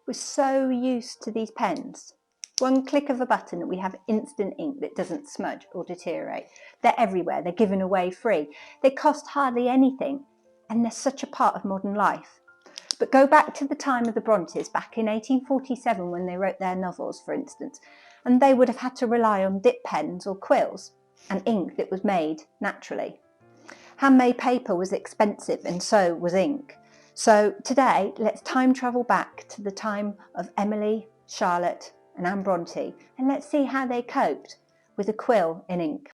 We're so used to these pens. One click of a button and we have instant ink that doesn't smudge or deteriorate. They're everywhere, they're given away free. They cost hardly anything and they're such a part of modern life. But go back to the time of the Brontës, back in 1847 when they wrote their novels, for instance, and they would have had to rely on dip pens or quills and ink that was made naturally. Handmade paper was expensive and so was ink. So today, let's time travel back to the time of Emily, Charlotte and Anne Brontë, and let's see how they coped with a quill in ink.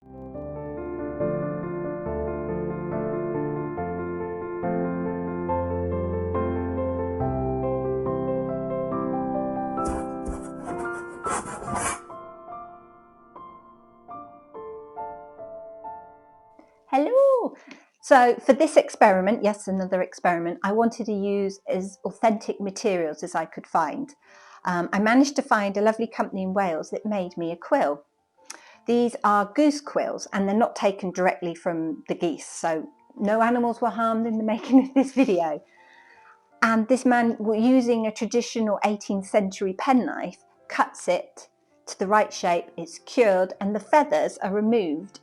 Hello! So for this experiment, yes, another experiment, I wanted to use as authentic materials as I could find. I managed to find a lovely company in Wales that made me a quill. These are goose quills and they're not taken directly from the geese, so no animals were harmed in the making of this video. And this man, using a traditional 18th century penknife, cuts it to the right shape, it's cured, and the feathers are removed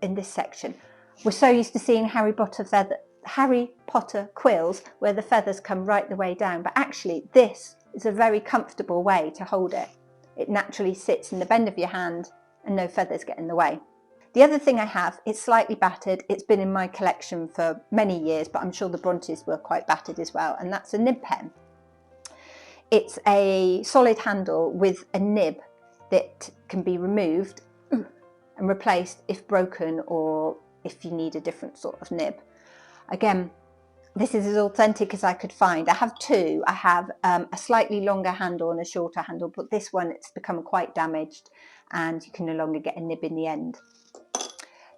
in this section. We're so used to seeing Harry Potter quills where the feathers come right the way down, but actually this is a very comfortable way to hold it. It naturally sits in the bend of your hand and no feathers get in the way. The other thing I have, it's slightly battered. It's been in my collection for many years, but I'm sure the Brontës were quite battered as well, and that's a nib pen. It's a solid handle with a nib that can be removed and replaced if broken or if you need a different sort of nib. Again, this is as authentic as I could find. I have two. I have a slightly longer handle and a shorter handle, but this one, it's become quite damaged and you can no longer get a nib in the end.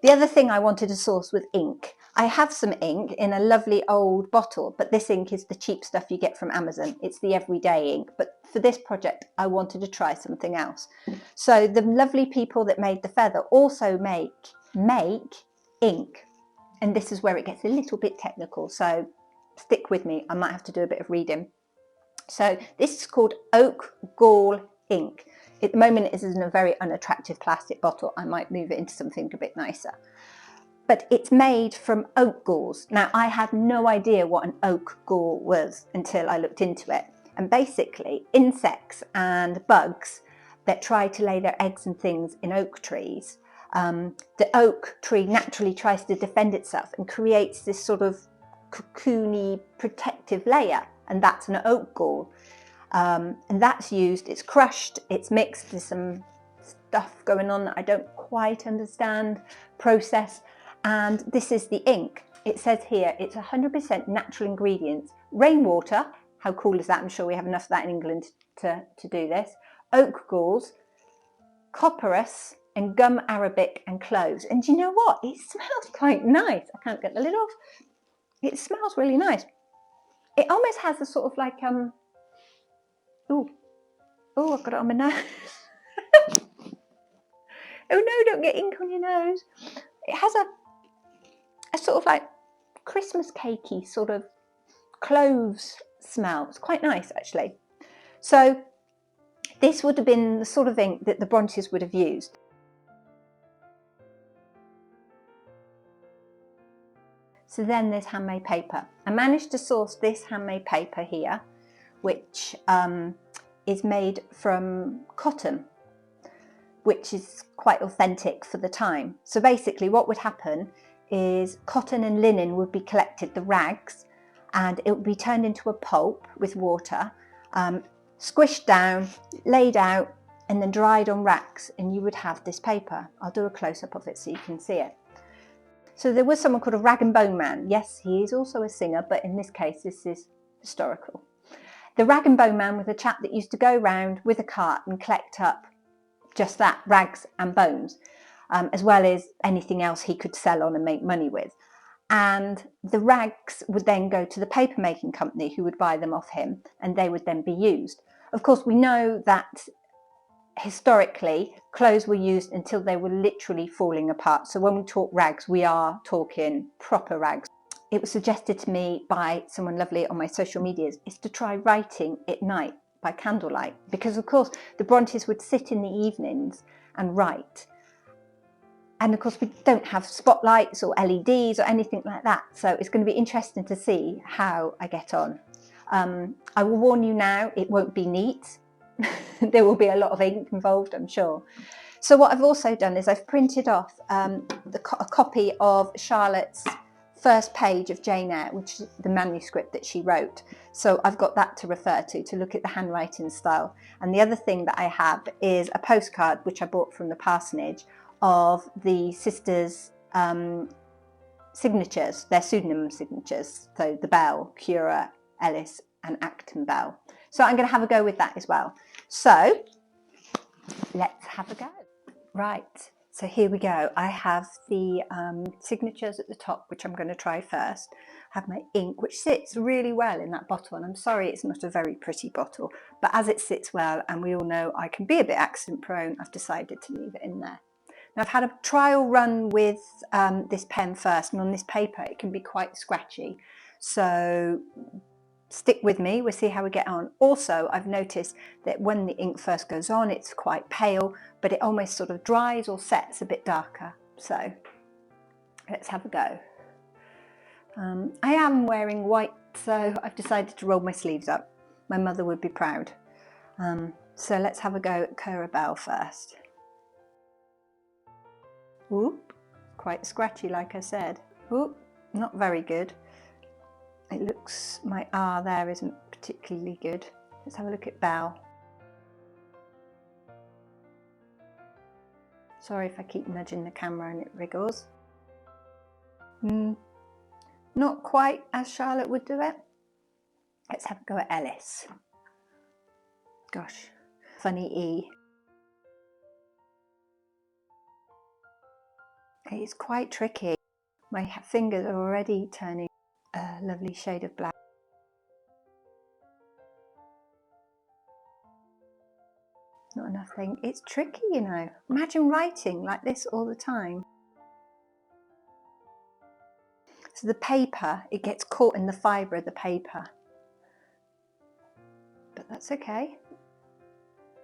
The other thing I wanted to source was ink. I have some ink in a lovely old bottle, but this ink is the cheap stuff you get from Amazon. It's the everyday ink, but for this project, I wanted to try something else. So the lovely people that made the feather also make ink. And this is where it gets a little bit technical, so stick with me. I might have to do a bit of reading. So this is called oak gall ink. At the moment it is in a very unattractive plastic bottle. I might move it into something a bit nicer. But it's made from oak galls. Now I had no idea what an oak gall was until I looked into it. And basically insects and bugs that try to lay their eggs and things in oak trees, the oak tree naturally tries to defend itself and creates this sort of cocoony protective layer, and that's an oak gall. And that's used, it's crushed, it's mixed, there's some stuff going on that I don't quite understand, process, and this is the ink. It says here it's 100% natural ingredients, rainwater, how cool is that? I'm sure we have enough of that in England to do this, oak galls, copperas, and gum arabic and cloves. And do you know what? It smells quite nice. I can't get the lid off. It smells really nice. It almost has a sort of like, oh, I've got it on my nose. Oh no, don't get ink on your nose. It has a sort of like Christmas cakey sort of cloves smell. It's quite nice actually. So this would have been the sort of ink that the Brontës would have used. So then there's handmade paper. I managed to source this handmade paper here, which is made from cotton, which is quite authentic for the time. So basically what would happen is cotton and linen would be collected, the rags, and it would be turned into a pulp with water, squished down, laid out, and then dried on racks, and you would have this paper. I'll do a close-up of it so you can see it. So there was someone called a rag and bone man. Yes, he is also a singer, but in this case, this is historical. The rag and bone man was a chap that used to go round with a cart and collect up just that, rags and bones, as well as anything else he could sell on and make money with. And the rags would then go to the paper making company who would buy them off him, and they would then be used. Of course, we know that historically, clothes were used until they were literally falling apart. So when we talk rags, we are talking proper rags. It was suggested to me by someone lovely on my social medias is to try writing at night by candlelight, because of course the Brontes would sit in the evenings and write. And of course we don't have spotlights or LEDs or anything like that. So it's going to be interesting to see how I get on. I will warn you now, it won't be neat. There will be a lot of ink involved, I'm sure. So what I've also done is I've printed off a copy of Charlotte's first page of Jane Eyre, which is the manuscript that she wrote. So I've got that to refer to look at the handwriting style. And the other thing that I have is a postcard, which I bought from the parsonage, of the sisters' signatures, their pseudonym signatures. So the Bell, Cura, Ellis and Acton Bell. So I'm going to have a go with that as well. So let's have a go. Right, so here we go. I have the signatures at the top, which I'm going to try first. I have my ink, which sits really well in that bottle, and I'm sorry it's not a very pretty bottle, but as it sits well, and we all know I can be a bit accident prone, I've decided to leave it in there. Now I've had a trial run with this pen first, and on this paper it can be quite scratchy, so stick with me, we'll see how we get on. Also, I've noticed that when the ink first goes on, it's quite pale, but it almost sort of dries or sets a bit darker. So let's have a go. I am wearing white, so I've decided to roll my sleeves up. My mother would be proud. So let's have a go at Cura Bell first. Oop, quite scratchy, like I said. Oop, not very good. It looks, my R there isn't particularly good. Let's have a look at Bell. Sorry if I keep nudging the camera and it wriggles. Not quite as Charlotte would do it. Let's have a go at Ellis. Gosh, funny E. It's quite tricky. My fingers are already turning a lovely shade of black. Not enough thing. It's tricky, you know. Imagine writing like this all the time. So the paper, it gets caught in the fibre of the paper. But that's okay.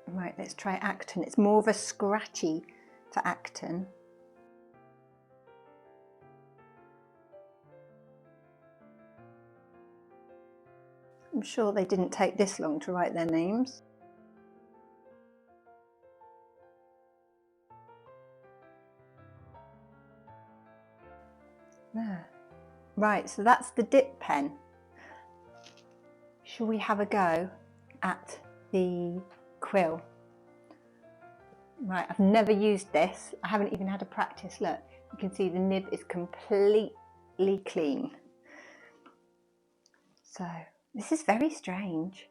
Right, let's try Acton. It's more of a scratchy for Acton. I'm sure they didn't take this long to write their names. There. Right, so that's the dip pen. Shall we have a go at the quill? Right, I've never used this. I haven't even had a practice. Look, you can see the nib is completely clean. So this is very strange.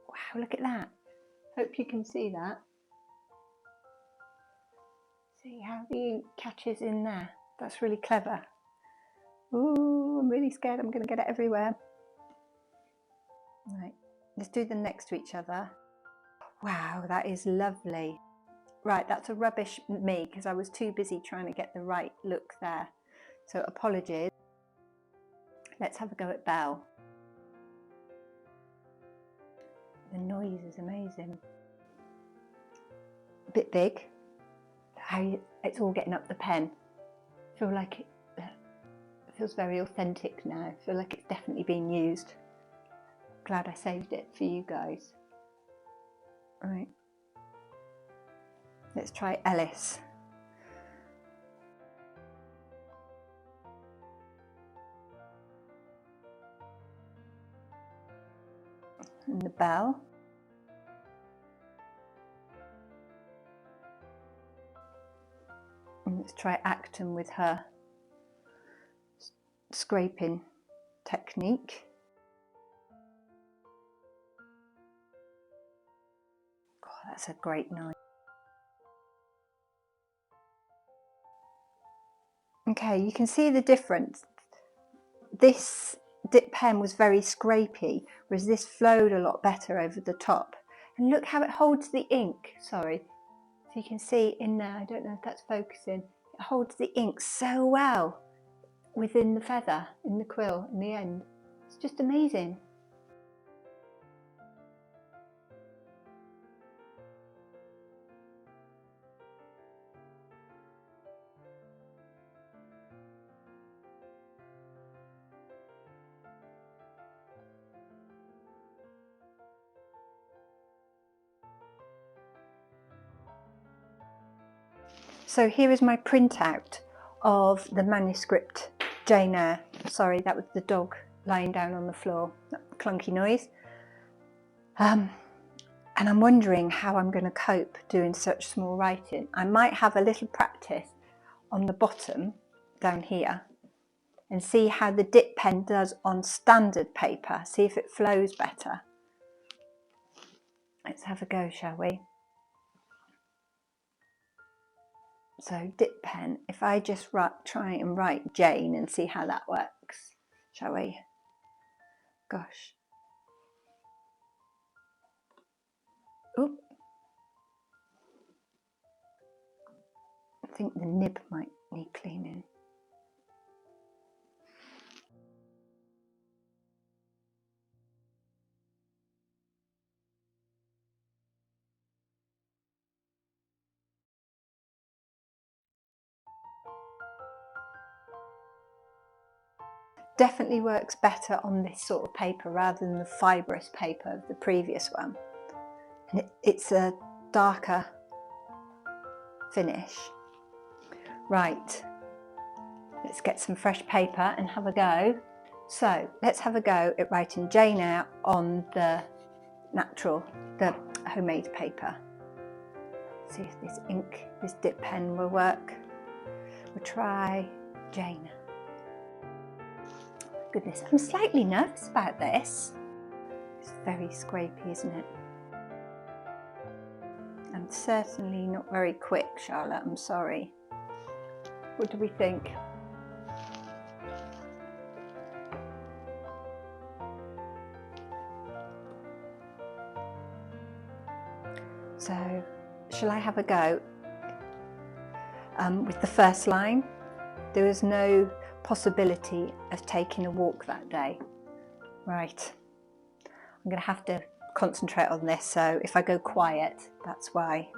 Wow, look at that. Hope you can see that. See how the ink catches in there. That's really clever. Ooh, I'm really scared I'm going to get it everywhere. Right, let's do them next to each other. Wow, that is lovely. Right, that's a rubbish me because I was too busy trying to get the right look there. So apologies. Let's have a go at Bell. The noise is amazing. A bit big. How it's all getting up the pen. I feel like it feels very authentic now. I feel like it's definitely been used. Glad I saved it for you guys. Right. Let's try Ellis. And the Bell. And let's try Acton with her scraping technique. God, that's a great knife. Okay, you can see the difference. This dip pen was very scrapey, whereas this flowed a lot better over the top. And look how it holds the ink, sorry. So you can see in there, I don't know if that's focusing, it holds the ink so well within the feather, in the quill, in the end. It's just amazing. So here is my printout of the manuscript Jane Eyre. Sorry, that was the dog lying down on the floor, that clunky noise. And I'm wondering how I'm going to cope doing such small writing. I might have a little practice on the bottom down here and see how the dip pen does on standard paper, see if it flows better. Let's have a go, shall we? So dip pen, if I just try and write Jane and see how that works, shall we? Gosh. Oop. I think the nib might need cleaning. Definitely works better on this sort of paper rather than the fibrous paper of the previous one. And it's a darker finish. Right, let's get some fresh paper and have a go. So let's have a go at writing Jane Eyre on the homemade paper. See if this ink, this dip pen will work. We'll try Jane. Goodness, I'm slightly nervous about this. It's very scrapey, isn't it? I'm certainly not very quick, Charlotte, I'm sorry. What do we think? So, shall I have a go with the first line? There was no possibility of taking a walk that day. Right, I'm going to have to concentrate on this, so if I go quiet, that's why.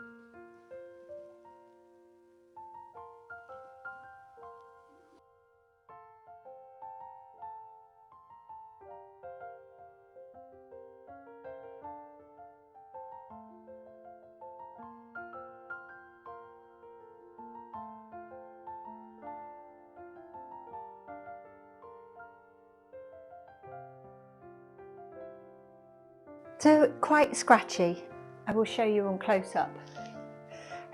So quite scratchy. I will show you on close-up.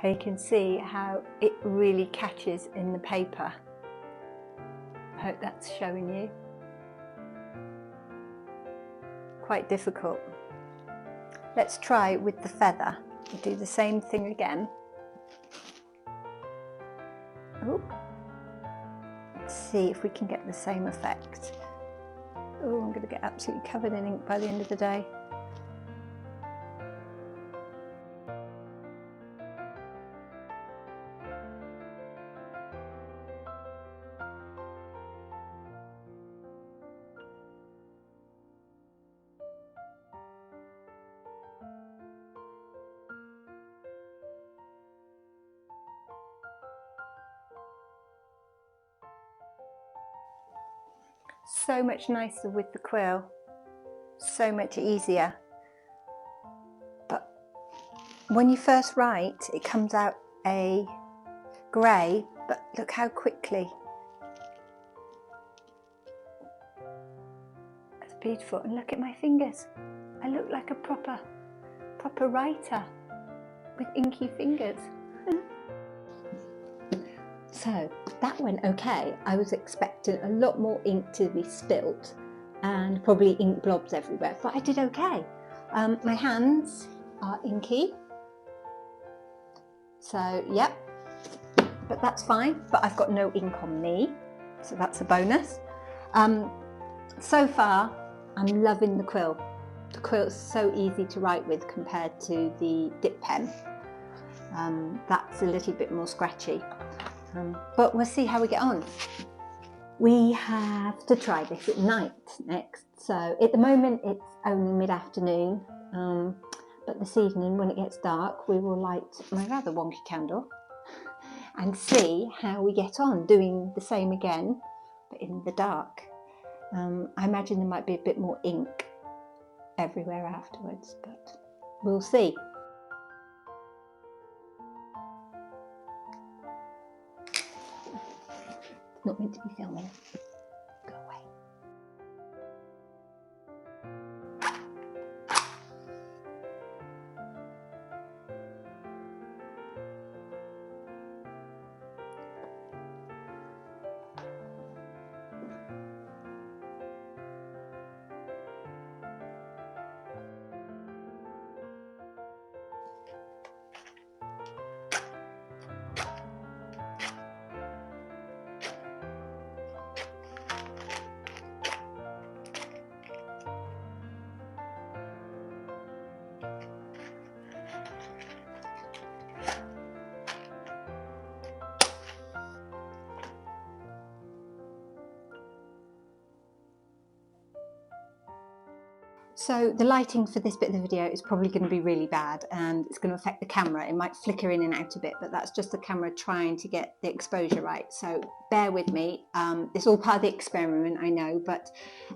You can see how it really catches in the paper. I hope that's showing you. Quite difficult. Let's try with the feather. We'll do the same thing again. Ooh. Let's see if we can get the same effect. Oh, I'm going to get absolutely covered in ink by the end of the day. So much nicer with the quill, so much easier. But when you first write, it comes out a grey, but look how quickly. That's beautiful. And look at my fingers. I look like a proper writer with inky fingers. So that went okay. I was expecting a lot more ink to be spilt and probably ink blobs everywhere, but I did okay. My hands are inky, so yep, but that's fine. But I've got no ink on me, so that's a bonus. So far, I'm loving the quill. The quill is so easy to write with compared to the dip pen. That's a little bit more scratchy. But we'll see how we get on. We have to try this at night next. So at the moment it's only mid-afternoon, but this evening when it gets dark we will light my rather wonky candle and see how we get on doing the same again but in the dark. I imagine there might be a bit more ink everywhere afterwards, but we'll see. Not meant to be filming. Go away. So the lighting for this bit of the video is probably going to be really bad and it's going to affect the camera. It might flicker in and out a bit, but that's just the camera trying to get the exposure right. So bear with me. It's all part of the experiment, I know, but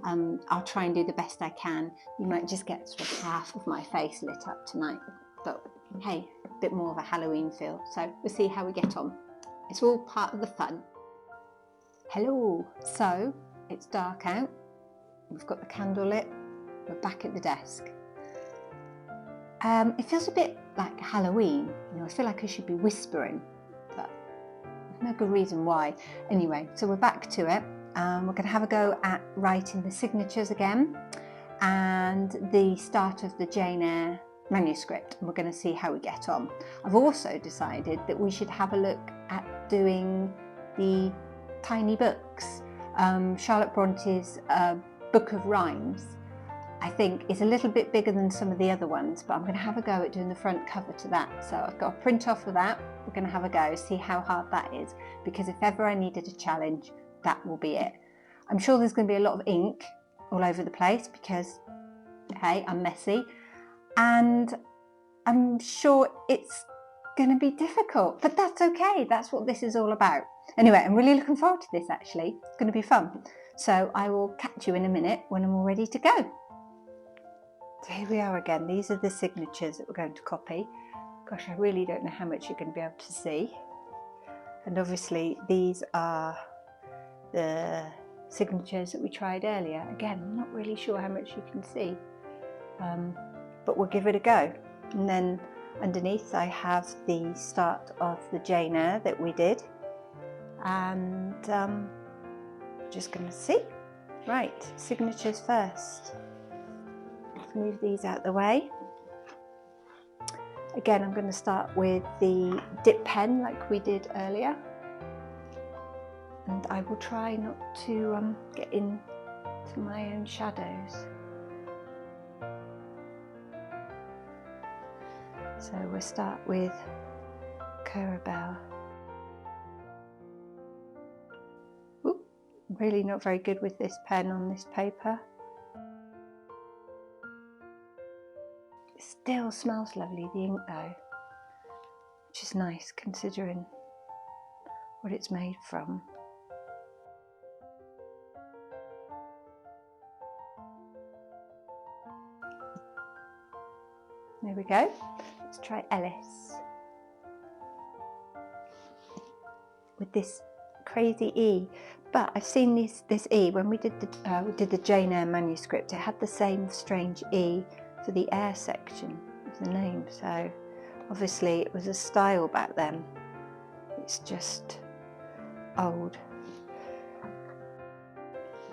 I'll try and do the best I can. You might just get sort of half of my face lit up tonight, but hey, a bit more of a Halloween feel. So we'll see how we get on. It's all part of the fun. Hello. So it's dark out. We've got the candle lit. We're back at the desk. It feels a bit like Halloween. You know, I feel like I should be whispering, but there's no good reason why. Anyway, so we're back to it. We're going to have a go at writing the signatures again and the start of the Jane Eyre manuscript, and we're going to see how we get on. I've also decided that we should have a look at doing the tiny books. Charlotte Bronte's Book of Rhymes, I think, is a little bit bigger than some of the other ones, but I'm going to have a go at doing the front cover to that. So I've got a print off of that. We're going to have a go, see how hard that is, because if ever I needed a challenge, that will be it. I'm sure there's going to be a lot of ink all over the place because, hey, I'm messy, and I'm sure it's going to be difficult, but that's okay. That's what this is all about. Anyway, I'm really looking forward to this actually. It's going to be fun. So I will catch you in a minute when I'm all ready to go. So here we are again. These are the signatures that we're going to copy. Gosh, I really don't know how much you're going to be able to see. And obviously these are the signatures that we tried earlier. Again, I'm not really sure how much you can see, but we'll give it a go. And then underneath I have the start of the Jane Eyre that we did. And just going to see. Right, signatures first. Move these out the way. Again, I'm going to start with the dip pen like we did earlier, and I will try not to get into my own shadows. So we'll start with Carabelle. Ooh, really not very good with this pen on this paper. Still smells lovely, the ink though, which is nice considering what it's made from. There we go. Let's try Ellis with this crazy E. But I've seen this E when we did the Jane Eyre manuscript. It had the same strange E for the Eyre section of the name, so obviously it was a style back then. It's just old.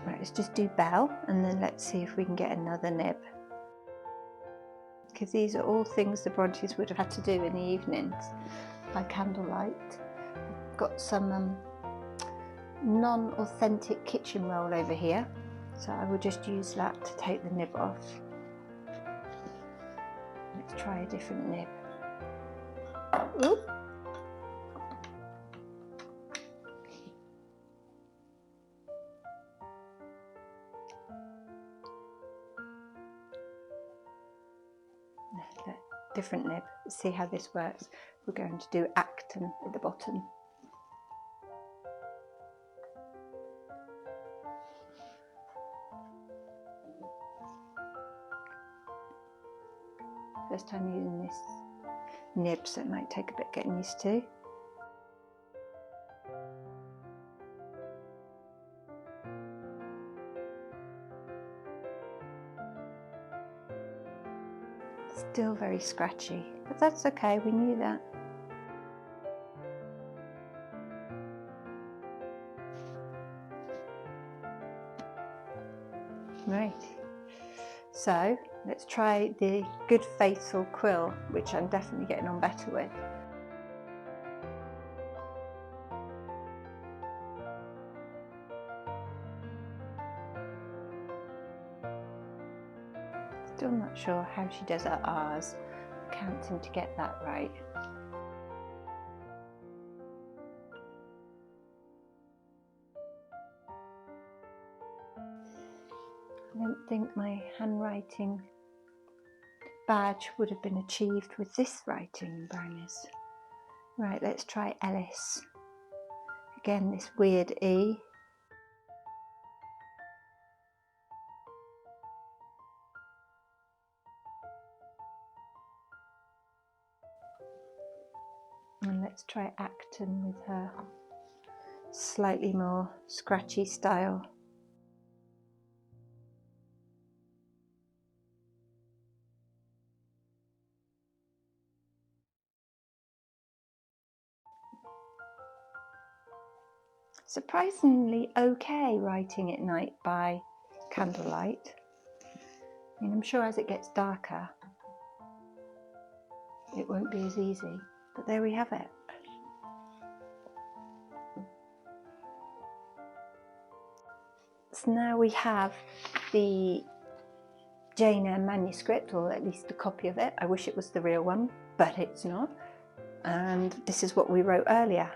Right, let's just do Belle and then let's see if we can get another nib, because these are all things the Brontes would have had to do in the evenings by candlelight. I've got some non-authentic kitchen roll over here, so I will just use that to take the nib off. Let's try a different nib. Ooh. Different nib. Let's see how this works. We're going to do Acton at the bottom. First time using this nib, so it might take a bit getting used to. Still very scratchy, but that's okay, we knew that. Right, so let's try the Good Faithful quill, which I'm definitely getting on better with. Still not sure how she does her R's. Can't seem to get that right. I don't think my handwriting badge would have been achieved with this writing in brownies. Right, let's try Ellis. Again, this weird E. And let's try Acton with her slightly more scratchy style. Surprisingly okay writing at night by candlelight. I mean, I'm sure as it gets darker it won't be as easy, but there we have it. So now we have the Jane Eyre manuscript, or at least a copy of it. I wish it was the real one, but it's not. And this is what we wrote earlier.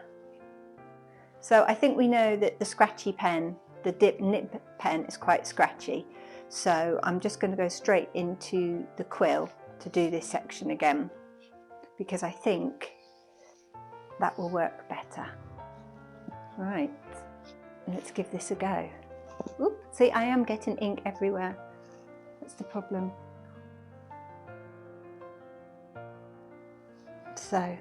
So I think we know that the scratchy pen, the nib pen, is quite scratchy. So I'm just going to go straight into the quill to do this section again, because I think that will work better. Right, let's give this a go. Oop, see, I am getting ink everywhere. That's the problem. So,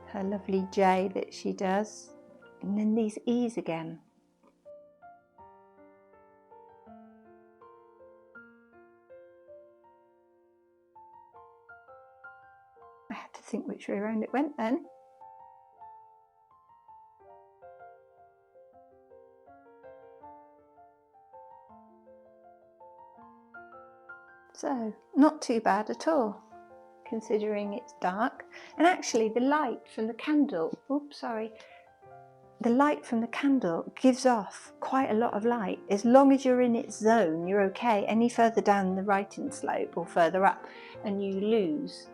her lovely J that she does, and then these E's again. I had to think which way around it went then. So, not too bad at all, considering it's dark. And actually the light from the candle, oops, sorry, the light from the candle gives off quite a lot of light. As long as you're in its zone, you're okay. Any further down the writing slope or further up and you lose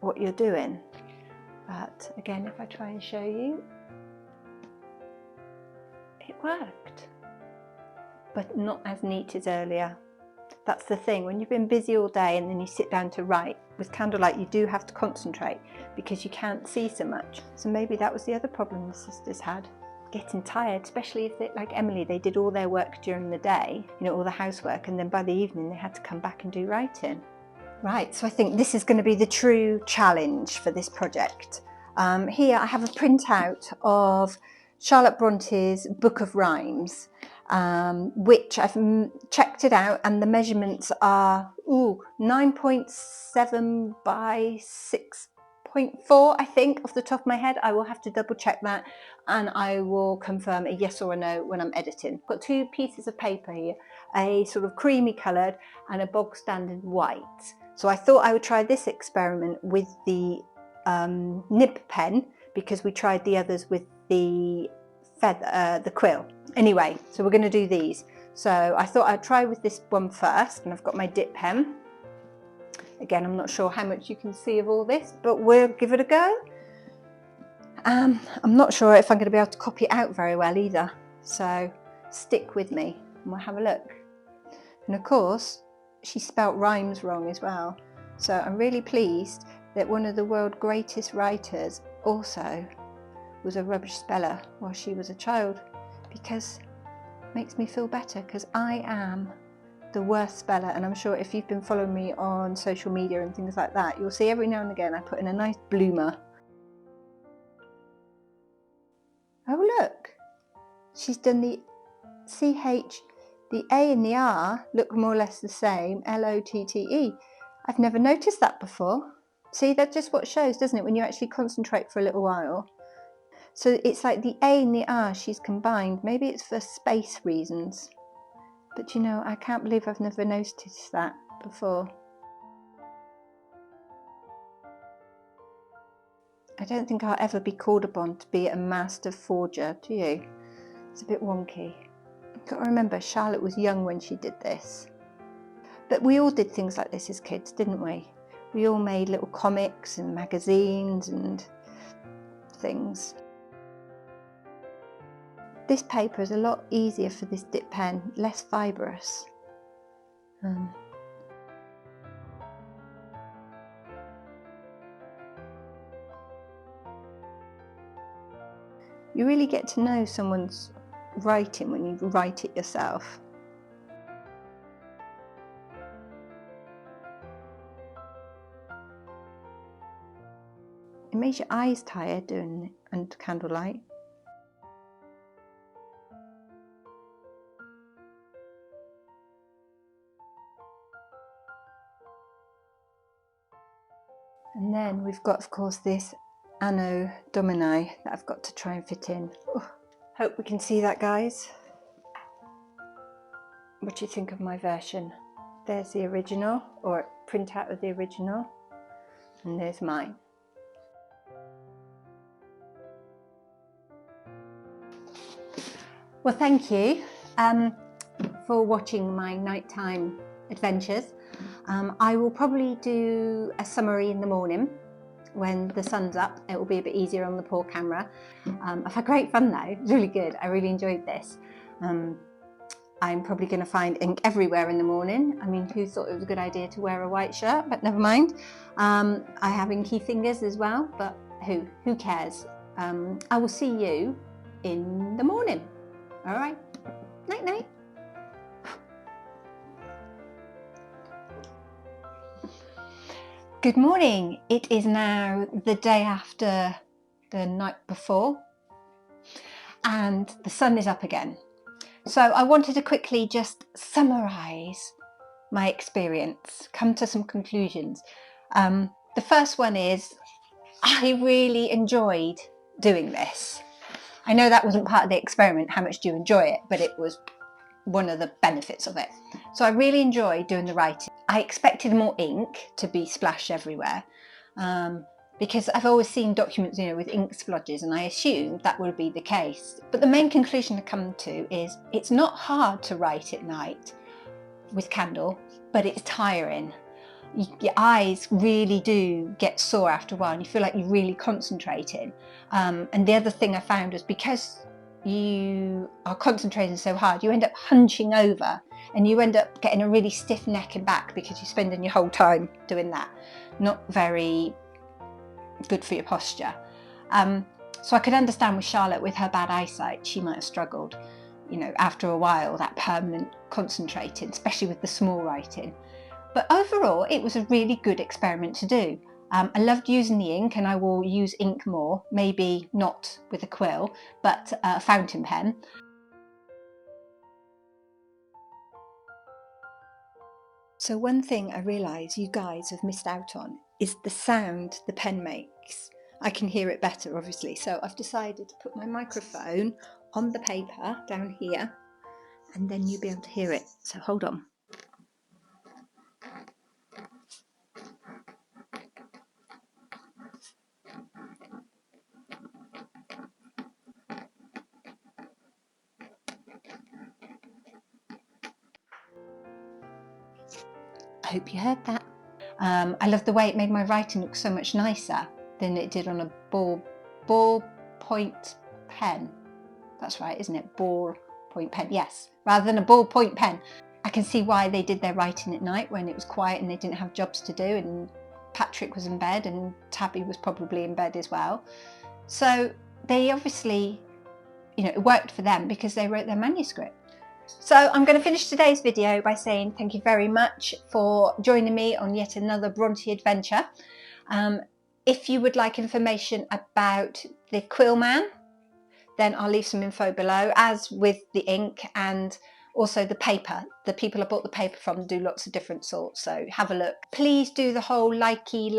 what you're doing. But again, if I try and show you, it worked, but not as neat as earlier. That's the thing, when you've been busy all day and then you sit down to write, with candlelight you do have to concentrate because you can't see so much. So maybe that was the other problem the sisters had, getting tired, especially if they, like Emily, they did all their work during the day, you know, all the housework, and then by the evening they had to come back and do writing. Right, so I think this is going to be the true challenge for this project. Here I have a printout of Charlotte Bronte's Book of Rhymes, which I've checked it out, and the measurements are 9.7 by 6.4, I think, off the top of my head. I will have to double check that, and I will confirm a yes or a no when I'm editing. I've got two pieces of paper here, a sort of creamy coloured and a bog standard white. So I thought I would try this experiment with the nib pen, because we tried the others with the feather, the quill. Anyway, so we're going to do these. So I thought I'd try with this one first, and I've got my dip pen. Again, I'm not sure how much you can see of all this, but we'll give it a go. I'm not sure if I'm going to be able to copy it out very well either, so stick with me and we'll have a look. And of course, she spelt rhymes wrong as well, so I'm really pleased that one of the world's greatest writers also was a rubbish speller while she was a child, because it makes me feel better, because I am the worst speller. And I'm sure if you've been following me on social media and things like that, you'll see every now and again I put in a nice bloomer. Oh look, she's done the CH, The A and the R look more or less the same, L-O-T-T-E. I've never noticed that before. See, that's just what shows, doesn't it, when you actually concentrate for a little while. So it's like the A and the R she's combined. Maybe it's for space reasons. But you know, I can't believe I've never noticed that before. I don't think I'll ever be called upon to be a master forger, do you? It's a bit wonky. You've got to remember, Charlotte was young when she did this. But we all did things like this as kids, didn't we? We all made little comics and magazines and things. This paper is a lot easier for this dip pen, less fibrous. You really get to know someone's writing when you write it yourself. It makes your eyes tired doing it under candlelight. And then we've got, of course, this Anno Domini that I've got to try and fit in. Oh, hope we can see that, guys. What do you think of my version? There's the original, or a printout of the original, and there's mine. Well, thank you for watching my nighttime adventures. I will probably do a summary in the morning when the sun's up. It will be a bit easier on the poor camera. I've had great fun though. It's really good. I really enjoyed this. I'm probably going to find ink everywhere in the morning. I mean, who thought it was a good idea to wear a white shirt? But never mind. I have inky fingers as well, but who cares? I will see you in the morning. All right. Night night. Good morning. It is now the day after the night before, and the sun is up again. So I wanted to quickly just summarise my experience, come to some conclusions. The first one is I really enjoyed doing this. I know that wasn't part of the experiment, how much do you enjoy it, but it was one of the benefits of it. So I really enjoyed doing the writing. I expected more ink to be splashed everywhere because I've always seen documents, you know, with ink splodges, and I assumed that would be the case. But the main conclusion I come to is it's not hard to write at night with candle, but it's tiring. Your eyes really do get sore after a while, and you feel like you're really concentrating. And the other thing I found was because you are concentrating so hard, you end up hunching over, and you end up getting a really stiff neck and back because you're spending your whole time doing that. Not very good for your posture. So I could understand with Charlotte, with her bad eyesight, she might have struggled, you know, after a while, that permanent concentrating, especially with the small writing. But overall, it was a really good experiment to do. I loved using the ink, and I will use ink more, maybe not with a quill, but a fountain pen. So one thing I realise you guys have missed out on is the sound the pen makes. I can hear it better, obviously, so I've decided to put my microphone on the paper down here, and then you'll be able to hear it. So hold on. I hope you heard that. I love the way it made my writing look so much nicer than it did on a ballpoint pen. That's right, isn't it? Ballpoint pen, yes. Rather than a ballpoint pen. I can see why they did their writing at night when it was quiet and they didn't have jobs to do, and Patrick was in bed and Tabby was probably in bed as well. So they obviously, you know, it worked for them because they wrote their manuscript. So I'm going to finish today's video by saying thank you very much for joining me on yet another Bronte adventure. If you would like information about the Quill Man, then I'll leave some info below, as with the ink and Also the paper, the people I bought the paper from do lots of different sorts, so have a look. Please do the whole likey,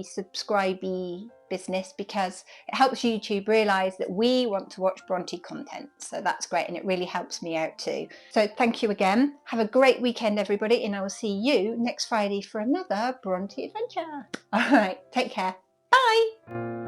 subscribey business, because it helps YouTube realise that we want to watch Bronte content. So that's great, and it really helps me out too. So thank you again. Have a great weekend, everybody, and I will see you next Friday for another Bronte adventure. All right, take care. Bye.